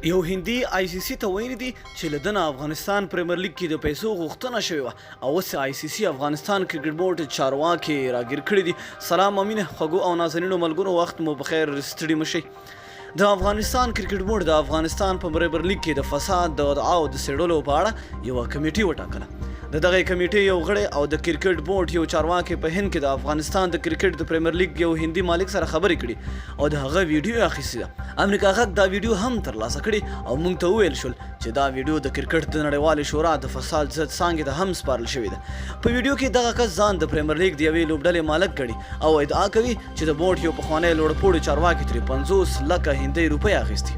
یو هندي آی سی سی ته ویلي دي چې له دنه افغانستان پریمیر لیګ کې د پیسو غوښتنه شوې وه او اوس آی سی سی افغانستان کرکټ بورډ چارواکي راګیر کړي دي. سلام امینه خوږو او نازنینو ملګرو، وخت مو بخیر، ستړي مشئ. د افغانستان کرکټ بورډ د افغانستان په پریمیر لیګ کې د فساد د ادعاو د څېړلو په اړه یوه کمیټي وټاکله. د دغه کمیټې یو غړی او د کرکټ بورډ یو چارواکي په هند کې د افغانستان د کرکټ د پریمیر لیګ یو هندي مالک سره خبرې کړي او د هغه ویډیو یې اخیستې ده. امریکا غږ دا ویډیو هم ترلاسه کړي او موږ ته وویل شول چې دا ویډیو د کرکټ د نړیوالې شورا د فساد ضد څانګې ته هم سپارل شوې ده. په ویډیو کې دغه کس ځان د پریمیر لیګ د یوې لوبډلې مالک ګڼي او ادعا کوي چې د بورډ یو پخوانی لوړپوړی چارواکي ترې 50 لکه هندۍ روپۍ اخیستي.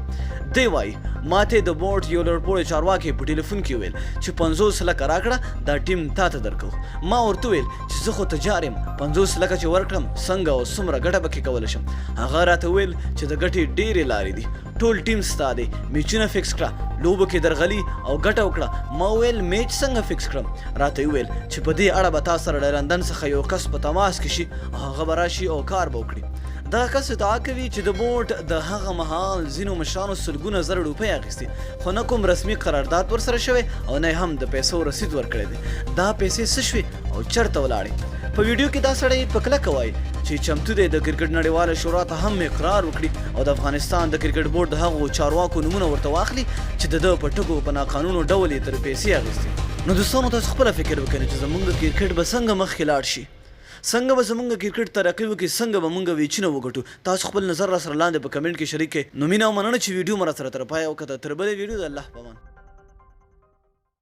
دی وایي ماته د بورډ یو لوړپوړی چارواکي په ټلیفون کې ویل چې 50 لکه راکړه، دا ټیم تا ته درکو. ما ورته ویل چې زه خو تجار یم، 50 لکه چې ورکړم څنګه او څومره ګټه پکې کولی شم. هغه راته ویل چې د ګټې ډېرې لارې دي، ټول ټیم ستا دی، میچونه فکس کړه، لوبو کې درغلي او ګټه وکړه. ما ویل میچ څنګه فکس کړم؟ راته ویل چې په دې اړه به تا سره د لندن څخه یو کس په تماس کې شي، هغه به راشي او کار به وکړي. دغه کس ادعا کوي چې د بورډ د هغه مهال ځینو مشرانو سلګونه زره روپۍ اخیستې، خو نه کوم رسمي قرارداد ورسره شوی او نه هم د پیسو رسید ورکړی دی. دا پیسې څه شوې او چېرته ولاړې؟ په ویډیو کې دا سړی په کلکه وایي چې چمتو دی د کرکټ نړیواله شورا ته هم اقرار وکړي او د افغانستان د کرکټ بورډ د هغو چارواکو نومونه ورته واخلي چې د ده په ټکو په ناقانونو ډول یې تر پیسې اخیستې. نو دوستانو، تاسو خپله فکر وکړئ چې زمونږ کرکټ به څنګه مخکې لاړ شي، څنګه به زمونږ کرکټ ترقي وکړي، څنګه به مونږ ویچونه وګټو. تاسو خپل نظر را سره لاندې په کمنټ کې شریک کړئ. نو مینه او مننه چې ویډیو مو را سره تر پایه وکتل. تر بلې ویډیو د الله په امان.